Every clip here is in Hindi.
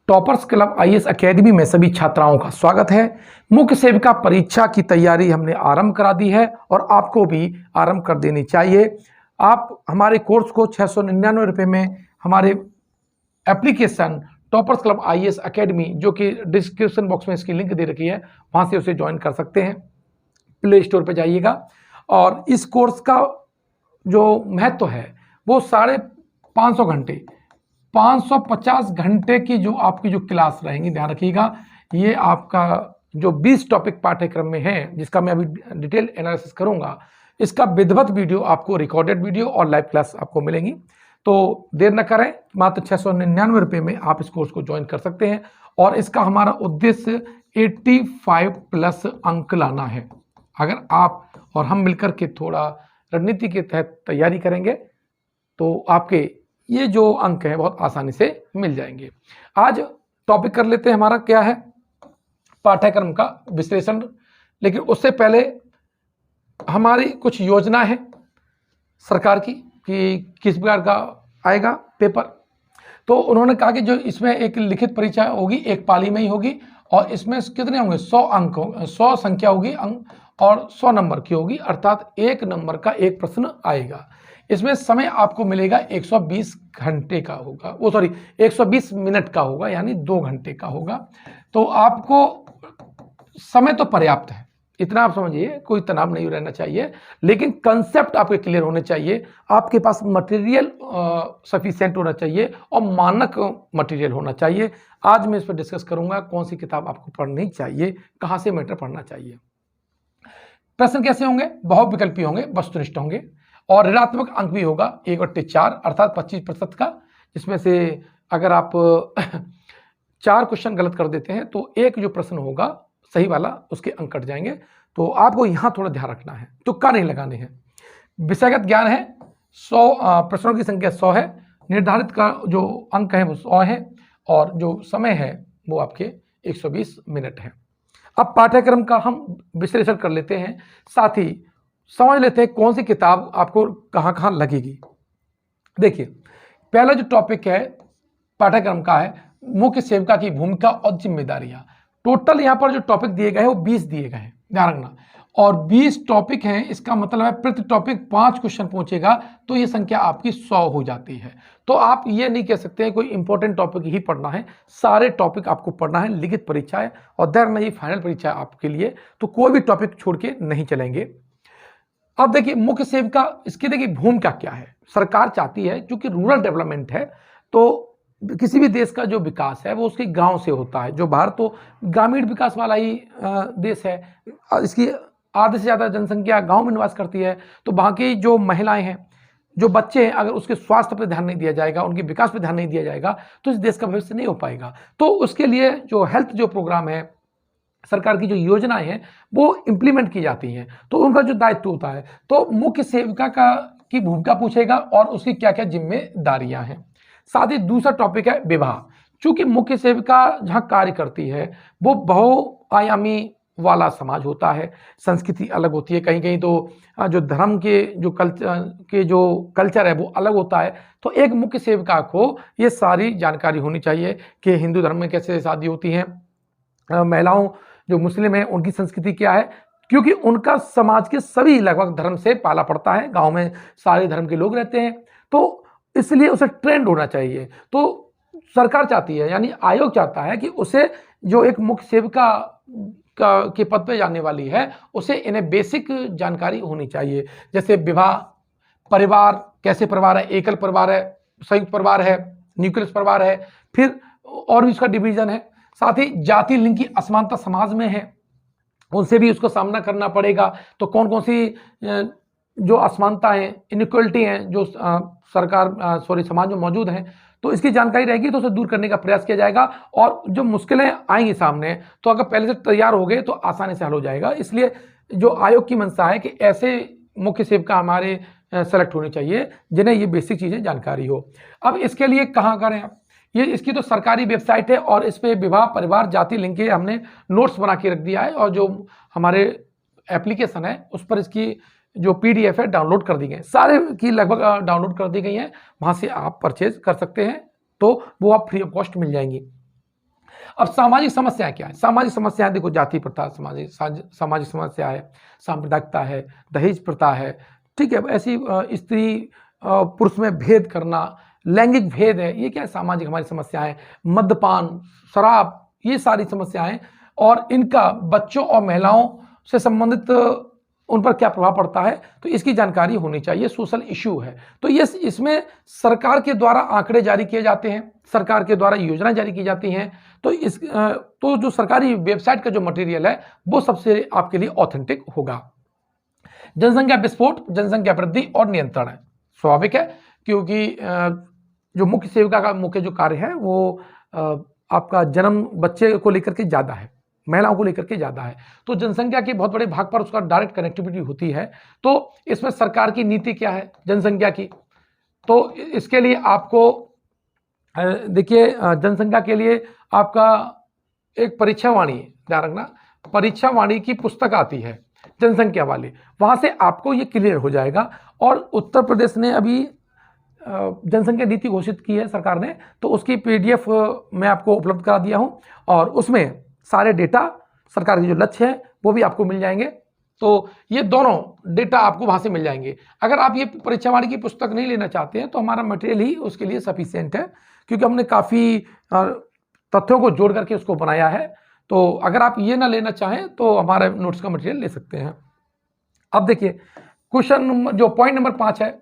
टॉपर्स क्लब आईएएस एकेडमी में सभी छात्राओं का स्वागत है। मुख्य सेविका परीक्षा की तैयारी हमने आरंभ करा दी है और आपको भी आरंभ कर देनी चाहिए। आप हमारे कोर्स को 699 रुपये में हमारे application toppers club IAS academy, जो कि डिस्क्रिप्शन बॉक्स में इसकी लिंक दे रखी है, वहाँ से उसे ज्वाइन कर सकते हैं। प्ले स्टोर पर जाइएगा और इस कोर्स का जो महत्व है वो 550 घंटे 550 घंटे की जो आपकी जो क्लास रहेंगी, ध्यान रखिएगा। ये आपका जो 20 टॉपिक पाठ्यक्रम में है, जिसका मैं अभी डिटेल एनालिसिस करूंगा, इसका विधिवत वीडियो आपको, रिकॉर्डेड वीडियो और लाइव क्लास आपको मिलेंगी। तो देर न करें, मात्र 699 रुपये में आप इस कोर्स को ज्वाइन कर सकते हैं और इसका हमारा उद्देश्य 85+ अंक लाना है। अगर आप और हम मिलकर के थोड़ा रणनीति के तहत तैयारी करेंगे तो आपके ये जो अंक है बहुत आसानी से मिल जाएंगे। आज टॉपिक कर लेते हैं, हमारा क्या है, पाठ्यक्रम का विश्लेषण। लेकिन उससे पहले हमारी कुछ योजना है सरकार की कि किस प्रकार का आएगा पेपर। तो उन्होंने कहा कि जो इसमें एक लिखित परीक्षा होगी, एक पाली में ही होगी और इसमें कितने होंगे, 100 अंक, 100 संख्या होगी अंक और 100 नंबर की होगी, अर्थात 1 नंबर का एक प्रश्न आएगा। इसमें समय आपको मिलेगा 120 घंटे का होगा, 120 मिनट का होगा, यानी 2 घंटे का होगा। तो आपको समय तो पर्याप्त है, इतना आप समझिए, कोई तनाव नहीं रहना चाहिए। लेकिन कंसेप्ट आपके क्लियर होने चाहिए, आपके पास मटेरियल सफिशिएंट होना चाहिए और मानक मटेरियल होना चाहिए। आज मैं इस पर डिस्कस करूंगा कौन सी किताब आपको पढ़नी चाहिए, कहाँ से मैटर पढ़ना चाहिए। प्रश्न कैसे होंगे, बहुविकल्पी होंगे, वस्तुनिष्ठ होंगे और ऋणात्मक अंक भी होगा 1/4 अर्थात 25% का, जिसमें से अगर आप 4 क्वेश्चन गलत कर देते हैं तो एक जो प्रश्न होगा सही वाला, उसके अंक कट जाएंगे। तो आपको यहां थोड़ा ध्यान रखना है, तुक्का नहीं लगाने हैं। विषयगत ज्ञान है, 100 प्रश्नों की संख्या 100 है, निर्धारित का जो अंक है वो 100 है और जो समय है वो आपके 120 मिनट है। अब पाठ्यक्रम का हम विश्लेषण कर लेते हैं, साथ ही समझ लेते हैं कौन सी किताब आपको कहां कहां लगेगी। देखिए, पहला जो टॉपिक है पाठ्यक्रम का है मुख्य सेविका की भूमिका और जिम्मेदारियां। टोटल यहां पर जो टॉपिक दिए गए हैं वो 20 दिए गए हैं, ध्यान रखना। और 20 टॉपिक हैं, इसका मतलब है प्रति टॉपिक 5 क्वेश्चन पहुंचेगा तो ये संख्या आपकी 100 हो जाती है। तो आप ये नहीं कह सकते हैं कोई इंपॉर्टेंट टॉपिक ही पढ़ना है, सारे टॉपिक आपको पढ़ना है। लिखित परीक्षा है और दर में ये फाइनल परीक्षा है आपके लिए, तो कोई भी टॉपिक छोड़ के नहीं चलेंगे। अब देखिए, मुख्य सेविका, इसकी देखिए भूमिका क्या है। सरकार चाहती है, क्योंकि रूरल डेवलपमेंट है, तो किसी भी देश का जो विकास है वो उसके गांव से होता है। जो भारत तो ग्रामीण विकास वाला ही देश है, इसकी आधे से ज़्यादा जनसंख्या गांव में निवास करती है। तो वहाँ की जो महिलाएं हैं, जो बच्चे हैं, अगर उसके स्वास्थ्य पर ध्यान नहीं दिया जाएगा, उनके विकास पर ध्यान नहीं दिया जाएगा तो इस देश का भविष्य नहीं हो पाएगा। तो उसके लिए जो हेल्थ जो प्रोग्राम है, सरकार की जो योजनाएं हैं वो इंप्लीमेंट की जाती हैं, तो उनका जो दायित्व होता है, तो मुख्य सेविका की भूमिका पूछेगा और उसकी क्या क्या जिम्मेदारियां हैं। साथ ही दूसरा टॉपिक है विवाह। चूंकि मुख्य सेविका जहां कार्य करती है वो बहुआयामी वाला समाज होता है, संस्कृति अलग होती है, कहीं कहीं तो जो धर्म के जो कल्चर है वो अलग होता है। तो एक मुख्य सेविका को ये सारी जानकारी होनी चाहिए कि हिंदू धर्म में कैसे शादी होती है, महिलाओं जो मुस्लिम है उनकी संस्कृति क्या है, क्योंकि उनका समाज के सभी लगभग धर्म से पाला पड़ता है, गांव में सारे धर्म के लोग रहते हैं, तो इसलिए उसे ट्रेंड होना चाहिए। तो सरकार चाहती है, यानी आयोग चाहता है कि उसे जो एक मुख्य सेविका के पद पे जाने वाली है उसे इन्हें बेसिक जानकारी होनी चाहिए। जैसे विवाह, परिवार, कैसे परिवार है, एकल परिवार है, संयुक्त परिवार है, न्यूक्लियस परिवार है, फिर और भी उसका डिवीजन है। साथ ही जाति लिंग की असमानता समाज में है, उनसे भी उसको सामना करना पड़ेगा। तो कौन कौन सी जो असमानता है, इनइक्वलिटी है जो समाज में मौजूद हैं, तो इसकी जानकारी रहेगी तो उसे दूर करने का प्रयास किया जाएगा। और जो मुश्किलें आएंगी सामने, तो अगर पहले से तैयार हो गए तो आसानी से हल हो जाएगा। इसलिए जो आयोग की मंशा है कि ऐसे मुख्य सेविका हमारे सेलेक्ट होने चाहिए जिन्हें ये बेसिक चीज़ें जानकारी हो। अब इसके लिए कहाँ करें आप, ये इसकी तो सरकारी वेबसाइट है और इस पर विवाह, परिवार, जाति लिंग के हमने नोट्स बना के रख दिया है और जो हमारे एप्लीकेशन है उस पर इसकी जो PDF है डाउनलोड कर दी गई है, सारे की लगभग डाउनलोड कर दी गई है, वहाँ से आप परचेज कर सकते हैं, तो वो आप फ्री ऑफ कॉस्ट मिल जाएंगी। अब सामाजिक समस्याएं क्या है? सामाजिक समस्याएं देखो, जाति प्रथा सामाजिक समस्या है, सांप्रदायिकता है, दहेज प्रथा है, ठीक है, ऐसी स्त्री पुरुष में भेद करना, लैंगिक भेद है, ये क्या है? सामाजिक हमारी समस्याएं, मद्यपान, शराब, ये सारी समस्याएं, और इनका बच्चों और महिलाओं से संबंधित उन पर क्या प्रभाव पड़ता है, तो इसकी जानकारी होनी चाहिए। सोशल इश्यू है, तो ये इसमें सरकार के द्वारा आंकड़े जारी किए जाते हैं, सरकार के द्वारा योजनाएं जारी की जाती हैं, तो जो सरकारी वेबसाइट का जो मटेरियल है वो सबसे आपके लिए ऑथेंटिक होगा। जनसंख्या विस्फोट, जनसंख्या वृद्धि और नियंत्रण है, स्वाभाविक है, क्योंकि जो मुख्य सेविका का मुख्य जो कार्य है वो आपका जन्म बच्चे को लेकर के ज़्यादा है, महिलाओं को लेकर के ज़्यादा है, तो जनसंख्या के बहुत बड़े भाग पर उसका डायरेक्ट कनेक्टिविटी होती है। तो इसमें सरकार की नीति क्या है जनसंख्या की, तो इसके लिए आपको देखिए, जनसंख्या के लिए आपका एक परीक्षावाणी, ध्यान रखना, परीक्षावाणी की पुस्तक आती है जनसंख्या वाली, वहाँ से आपको ये क्लियर हो जाएगा। और उत्तर प्रदेश ने अभी जनसंख्या नीति घोषित की है सरकार ने, तो उसकी PDF मैं आपको उपलब्ध करा दिया हूँ, और उसमें सारे डेटा, सरकार के जो लक्ष्य है वो भी आपको मिल जाएंगे। तो ये दोनों डेटा आपको वहाँ से मिल जाएंगे। अगर आप ये परीक्षावाणी की पुस्तक नहीं लेना चाहते हैं तो हमारा मटेरियल ही उसके लिए सफिशिएंट है, क्योंकि हमने काफ़ी तथ्यों को जोड़ करके उसको बनाया है। तो अगर आप ये ना लेना चाहें तो हमारे नोट्स का मटेरियल ले सकते हैं। अब देखिए, क्वेश्चन जो पॉइंट नंबर 5 है,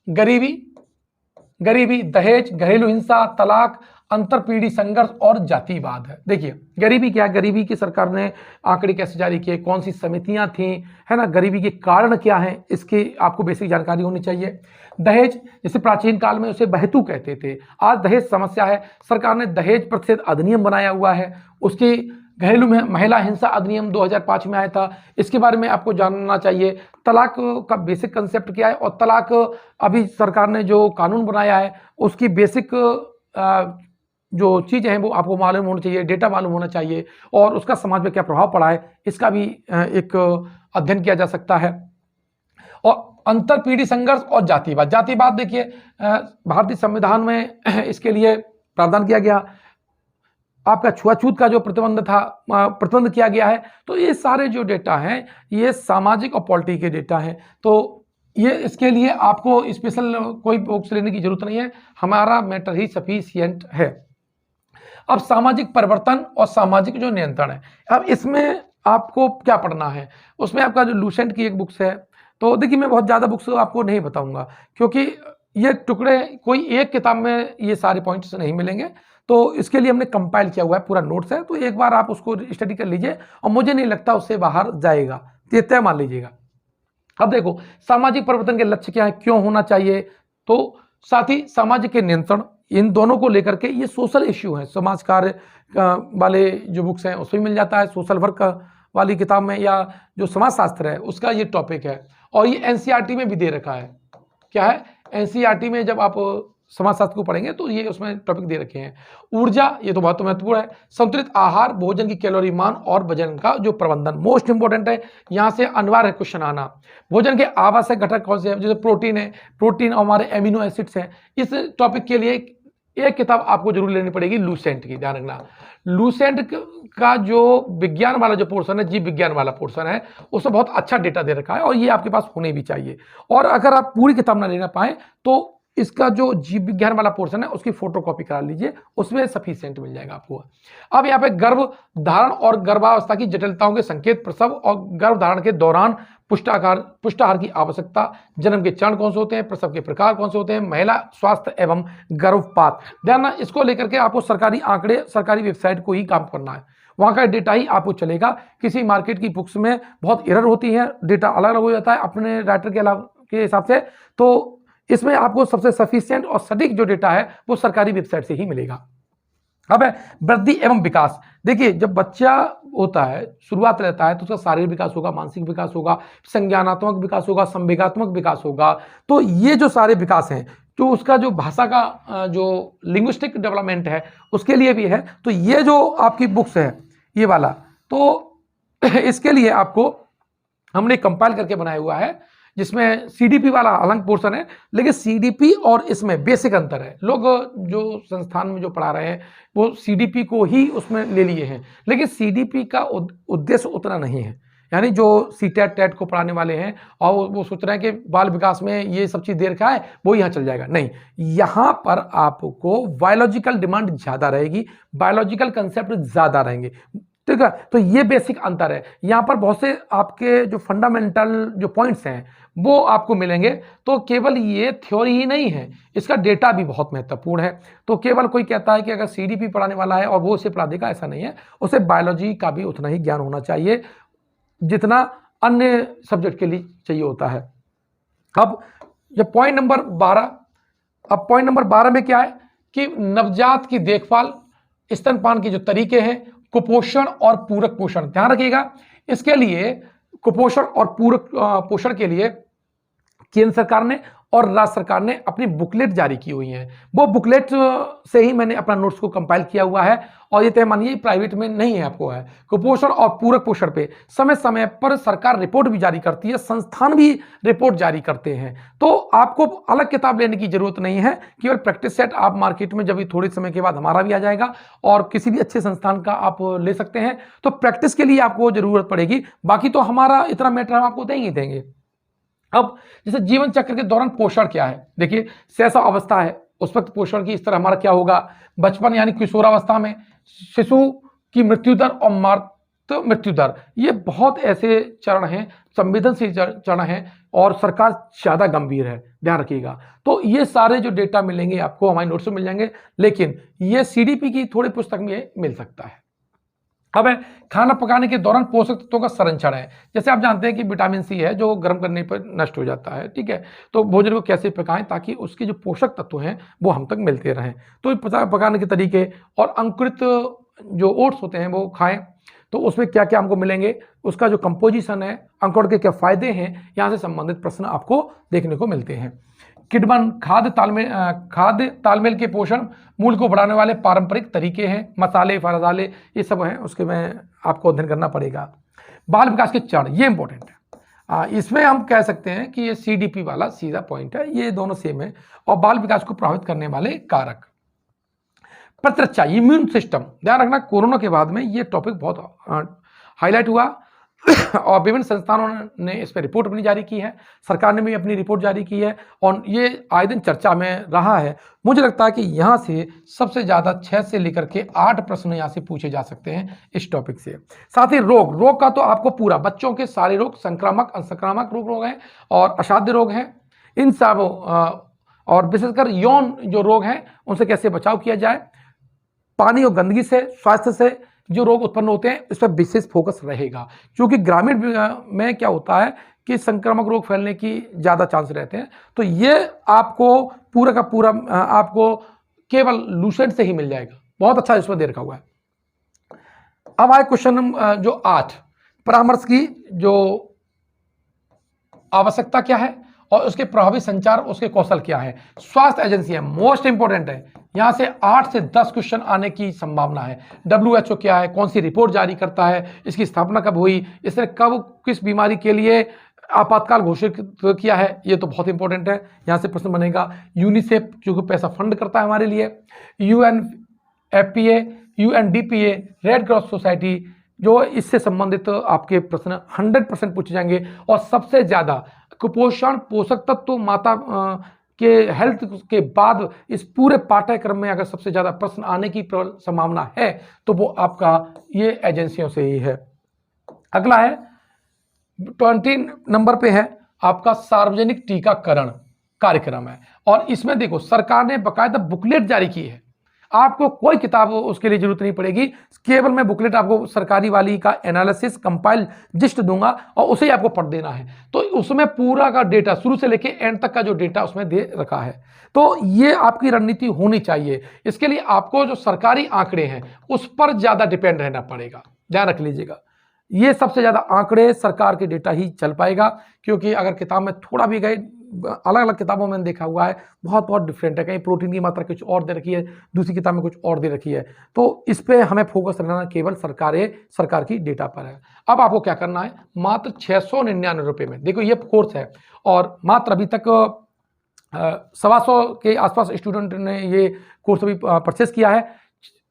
गरीबी, दहेज, घरेलू हिंसा, तलाक, अंतरपीढ़ी संघर्ष और जातिवाद है। देखिए, गरीबी क्या है, गरीबी की सरकार ने आंकड़े कैसे जारी किए, कौन सी समितियां थी, है ना, गरीबी के कारण क्या है, इसकी आपको बेसिक जानकारी होनी चाहिए। दहेज, जैसे प्राचीन काल में उसे बहतू कहते थे, आज दहेज समस्या है, सरकार ने दहेज प्रतिषेध अधिनियम बनाया हुआ है। उसकी घरेलू में महिला हिंसा अधिनियम 2005 में आया था, इसके बारे में आपको जानना चाहिए। तलाक का बेसिक कंसेप्ट क्या है, और तलाक अभी सरकार ने जो कानून बनाया है उसकी बेसिक जो चीज़ें हैं वो आपको मालूम होना चाहिए, डेटा मालूम होना चाहिए, और उसका समाज में क्या प्रभाव पड़ा है इसका भी एक अध्ययन किया जा सकता है। और अंतरपीढ़ी संघर्ष और जातिवाद देखिए, भारतीय संविधान में इसके लिए प्रावधान किया गया, आपका छुआछूत का जो प्रतिबंध किया गया है। तो ये सारे जो डेटा हैं ये सामाजिक और पॉलिटी के डेटा हैं, तो ये इसके लिए आपको स्पेशल कोई बुक्स लेने की जरूरत नहीं है, हमारा मैटर ही सफिशिएंट है। अब सामाजिक परिवर्तन और सामाजिक जो नियंत्रण है, अब इसमें आपको क्या पढ़ना है, उसमें आपका जो लूसेंट की एक बुक्स है, तो देखिए मैं बहुत ज़्यादा बुक्स आपको नहीं बताऊंगा, क्योंकि ये टुकड़े कोई एक किताब में ये सारे पॉइंट्स नहीं मिलेंगे, तो इसके लिए हमने कंपाइल किया हुआ है, पूरा नोट्स है, तो एक बार आप उसको स्टडी कर लीजिए, और मुझे नहीं लगता उससे बाहर जाएगा, ये तय मान लीजिएगा। अब देखो, सामाजिक परिवर्तन के लक्ष्य क्या है, क्यों होना चाहिए, तो साथ ही सामाजिक के नियंत्रण, इन दोनों को लेकर के ये सोशल इश्यू है, समाज कार्य वाले जो बुक्स हैं उसमें मिल जाता है, सोशल वर्क वाली किताब में, या जो समाज शास्त्र है उसका ये टॉपिक है, और ये NCERT में भी दे रखा है। क्या है, NCERT में जब आप समाज शास्त्र को पढ़ेंगे तो ये उसमें टॉपिक दे रखे हैं। ऊर्जा, ये तो बहुत महत्वपूर्ण है, संतुलित आहार, भोजन की कैलोरी मान और वजन का जो प्रबंधन मोस्ट इंपॉर्टेंट है, यहाँ से अनिवार्य क्वेश्चन आना। भोजन के आवश्यक घटक कौन से हैं, जैसे प्रोटीन है, प्रोटीन और हमारे एमिनो एसिड्स हैं। इस टॉपिक के लिए एक किताब आपको जरूर लेनी पड़ेगी, लूसेंट की, ध्यान रखना। लूसेंट का जो विज्ञान वाला जो पोर्शन है, जीव विज्ञान वाला पोर्शन है, उसमें बहुत अच्छा डेटा दे रखा है, और ये आपके पास होने भी चाहिए। और अगर आप पूरी किताब ना लेना पाए तो इसका जो जीव विज्ञान वाला पोर्शन है उसकी फोटोकॉपी करा लीजिए, उसमें सफिशिएंट मिल जाएगा आपको। अब यहाँ पे गर्भ धारण और गर्भावस्था की जटिलताओं के संकेत, प्रसव और गर्भ धारण के दौरान पुष्टाहार की आवश्यकता, जन्म के चरण कौन से होते हैं, प्रसव के प्रकार कौन से होते हैं, महिला स्वास्थ्य एवं गर्भपात, ध्यान, इसको लेकर के आपको सरकारी आंकड़े, सरकारी वेबसाइट को ही काम करना है, वहाँ का डेटा ही आपको चलेगा। किसी मार्केट की बुक्स में बहुत एरर होती है, डेटा अलग अलग हो जाता है अपने राइटर के हिसाब से, तो इसमें आपको सबसे सफिशिएंट और सटीक जो डेटा है वो सरकारी वेबसाइट से ही मिलेगा। अब है वृद्धि एवं विकास। देखिए, जब बच्चा होता है, शुरुआत रहता है, तो उसका शारीरिक विकास होगा, मानसिक विकास होगा, संज्ञानात्मक विकास होगा, संवेगात्मक विकास होगा। तो ये जो सारे विकास हैं, जो उसका जो भाषा का जो लिंग्विस्टिक डेवलपमेंट है उसके लिए भी है। तो ये जो आपकी बुक्स है ये वाला, तो इसके लिए आपको हमने कंपाइल करके बनाया हुआ है, जिसमें सीडीपी वाला अलग पोर्शन है, लेकिन सीडीपी और इसमें बेसिक अंतर है। लोग जो संस्थान में जो पढ़ा रहे हैं वो सीडीपी को ही उसमें ले लिए हैं, लेकिन सीडीपी का उद्देश्य उतना नहीं है। यानी जो सीटेट टेट को पढ़ाने वाले हैं और वो सोच रहे हैं कि बाल विकास में ये सब चीज़ दे रखा है वो यहाँ चल जाएगा, नहीं, यहाँ पर आपको बायोलॉजिकल डिमांड ज़्यादा रहेगी, बायोलॉजिकल कंसेप्ट ज़्यादा रहेंगे, ठीक है। तो ये बेसिक अंतर है। यहाँ पर बहुत से आपके जो फंडामेंटल जो पॉइंट्स हैं वो आपको मिलेंगे। तो केवल ये थ्योरी ही नहीं है, इसका डेटा भी बहुत महत्वपूर्ण है। तो केवल कोई कहता है कि अगर सीडीपी पढ़ाने वाला है और वो उसे पढ़ा देगा, ऐसा नहीं है। उसे बायोलॉजी का भी उतना ही ज्ञान होना चाहिए जितना अन्य सब्जेक्ट के लिए चाहिए होता है। अब ये पॉइंट नंबर 12, अब पॉइंट नंबर 12 में क्या है कि नवजात की देखभाल, स्तनपान के जो तरीके हैं, कुपोषण और पूरक पोषण, ध्यान रखिएगा। इसके लिए कुपोषण और पूरक पोषण के लिए केंद्र सरकार ने और राज्य सरकार ने अपनी बुकलेट जारी की हुई है। वो बुकलेट से ही मैंने अपना नोट्स को कंपाइल किया हुआ है और ये तय मानिए प्राइवेट में नहीं है, आपको है। कुपोषण और पूरक पोषण पे समय समय पर सरकार रिपोर्ट भी जारी करती है, संस्थान भी रिपोर्ट जारी करते हैं। तो आपको अलग किताब लेने की जरूरत नहीं है, केवल प्रैक्टिस सेट आप मार्केट में जब थोड़े समय के बाद हमारा भी आ जाएगा और किसी भी अच्छे संस्थान का आप ले सकते हैं। तो प्रैक्टिस के लिए आपको जरूरत पड़ेगी, बाकी तो हमारा इतना मैटर हम आपको देंगे ही देंगे। अब जैसे जीवन चक्र के दौरान पोषण क्या है, देखिए शैशव अवस्था है, उस वक्त पोषण की स्तर हमारा क्या होगा। बचपन यानी किशोरावस्था में शिशु की मृत्यु दर और मातृ मृत्यु दर, ये बहुत ऐसे चरण हैं, संवेदनशील चरण हैं और सरकार ज़्यादा गंभीर है, ध्यान रखिएगा। तो ये सारे जो डेटा मिलेंगे आपको हमारे नोट्स में मिल जाएंगे, लेकिन ये सीडीपी की थोड़ी पुस्तक में मिल सकता है। अब है खाना पकाने के दौरान पोषक तत्वों का संरक्षण है। जैसे आप जानते हैं कि विटामिन सी है जो गर्म करने पर नष्ट हो जाता है, ठीक है। तो भोजन को कैसे पकाएं ताकि उसके जो पोषक तत्व हैं वो हम तक मिलते रहें। तो पकाने के तरीके और अंकुरित जो ओट्स होते हैं वो खाएं, तो उसमें क्या क्या हमको मिलेंगे, उसका जो कंपोजिशन है, अंकुरण के क्या फायदे हैं, यहाँ से संबंधित प्रश्न आपको देखने को मिलते हैं। किडबन खाद्य तालमेल के पोषण मूल को बढ़ाने वाले पारंपरिक तरीके हैं, मसाले फराजाले ये सब हैं, उसके में आपको अध्ययन करना पड़ेगा। बाल विकास के चरण, ये इंपॉर्टेंट है। इसमें हम कह सकते हैं कि ये सीडीपी वाला सीधा पॉइंट है, ये दोनों सेम है। और बाल विकास को प्रभावित करने वाले कारक, प्रतिरक्षा, इम्यून सिस्टम, ध्यान रखना कोरोना के बाद में ये टॉपिक बहुत हाईलाइट हुआ और विभिन्न संस्थानों ने इस पर रिपोर्ट अपनी जारी की है, सरकार ने भी अपनी रिपोर्ट जारी की है और ये आए दिन चर्चा में रहा है। मुझे लगता है कि यहाँ से सबसे ज़्यादा 6 से लेकर के 8 प्रश्न यहाँ से पूछे जा सकते हैं इस टॉपिक से। साथ ही रोग का तो आपको पूरा, बच्चों के सारे रोग, संक्रामक असंक्रामक रोग हैं और असाध्य रोग हैं, इन सब और विशेषकर यौन जो रोग हैं उनसे कैसे बचाव किया जाए, पानी और गंदगी से, स्वास्थ्य से जो रोग उत्पन्न होते हैं इस पर विशेष फोकस रहेगा, क्योंकि ग्रामीण में क्या होता है कि संक्रामक रोग फैलने की ज़्यादा चांस रहते हैं। तो ये आपको पूरा का पूरा आपको केवल लूसेंट से ही मिल जाएगा, बहुत अच्छा इसमें दे रखा हुआ है। अब आए क्वेश्चन जो 8, परामर्श की जो आवश्यकता क्या है और उसके प्रभावी संचार, उसके कौशल क्या है। स्वास्थ्य एजेंसियां मोस्ट इंपोर्टेंट है, यहां से 8 से 10 क्वेश्चन आने की संभावना है। WHO क्या है, कौन सी रिपोर्ट जारी करता है, इसकी स्थापना कब हुई, इसने कब किस बीमारी के लिए आपातकाल घोषित किया है, ये तो बहुत इंपॉर्टेंट है, यहां से प्रश्न बनेगा। यूनिसेफ जो पैसा फंड करता है हमारे लिए, UNFPA, UNDPA, red cross society, जो इससे संबंधित आपके प्रश्न 100% पूछे जाएंगे। और सबसे ज्यादा कुपोषण, पोषक तत्व, माता के हेल्थ के बाद इस पूरे पाठ्यक्रम में अगर सबसे ज्यादा प्रश्न आने की संभावना है तो वो आपका ये एजेंसियों से ही है। अगला है 20 नंबर पे है आपका सार्वजनिक टीकाकरण कार्यक्रम है, और इसमें देखो सरकार ने बकायदा बुकलेट जारी की है, आपको कोई किताब उसके लिए जरूरत नहीं पड़ेगी, केवल मैं बुकलेट आपको सरकारी वाली का एनालिसिस कंपाइल जिस्ट दूंगा और उसे ही आपको पढ़ देना है। तो उसमें पूरा का डेटा शुरू से लेके एंड तक का जो डेटा उसमें दे रखा है, तो ये आपकी रणनीति होनी चाहिए। इसके लिए आपको जो सरकारी आंकड़े हैं उस पर ज्यादा डिपेंड रहना पड़ेगा, ध्यान रख लीजिएगा। ये सबसे ज्यादा आंकड़े सरकार के डेटा ही चल पाएगा, क्योंकि अगर किताब में थोड़ा भी गए अलग अलग किताबों में देखा हुआ है बहुत बहुत डिफरेंट है। कहीं प्रोटीन की मात्रा कुछ और दे रखी है, दूसरी किताब में कुछ और दे रखी है। तो इस पे हमें फोकस रहना केवल सरकार की डेटा पर है। अब आपको क्या करना है, मात्र 699 रुपये में देखो ये कोर्स है, और मात्र अभी तक 125 के आसपास स्टूडेंट ने ये कोर्स अभी परचेस किया है।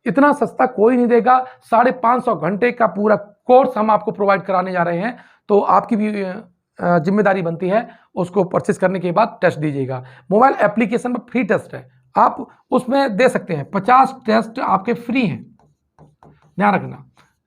इतना सस्ता कोई नहीं देगा। 550 घंटे का पूरा कोर्स हम आपको प्रोवाइड कराने जा रहे हैं। तो आपकी भी जिम्मेदारी बनती है उसको परचेस करने के बाद टेस्ट दीजिएगा। मोबाइल एप्लीकेशन पर फ्री टेस्ट है, आप उसमें दे सकते हैं। 50 टेस्ट आपके फ्री हैं, ध्यान रखना,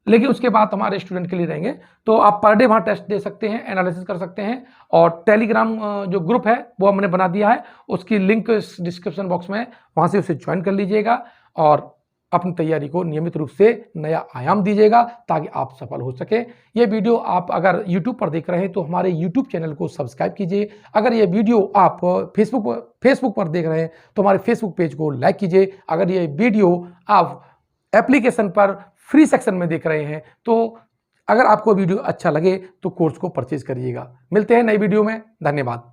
लेकिन उसके बाद हमारे स्टूडेंट के लिए रहेंगे। तो आप पर डे वहाँ टेस्ट दे सकते हैं, एनालिसिस कर सकते हैं। और टेलीग्राम जो ग्रुप है वो हमने बना दिया है, उसकी लिंक डिस्क्रिप्शन बॉक्स में, वहाँ से उसे ज्वाइन कर लीजिएगा और अपनी तैयारी को नियमित रूप से नया आयाम दीजिएगा ताकि आप सफल हो सके। ये वीडियो आप अगर YouTube पर देख रहे हैं तो हमारे YouTube चैनल को सब्सक्राइब कीजिए। अगर ये वीडियो आप फेसबुक पर देख रहे हैं तो हमारे फेसबुक पेज को लाइक कीजिए। अगर ये वीडियो आप एप्लीकेशन पर फ्री सेक्शन में देख रहे हैं तो अगर आपको वीडियो अच्छा लगे तो कोर्स को परचेज करिएगा। मिलते हैं नई वीडियो में, धन्यवाद।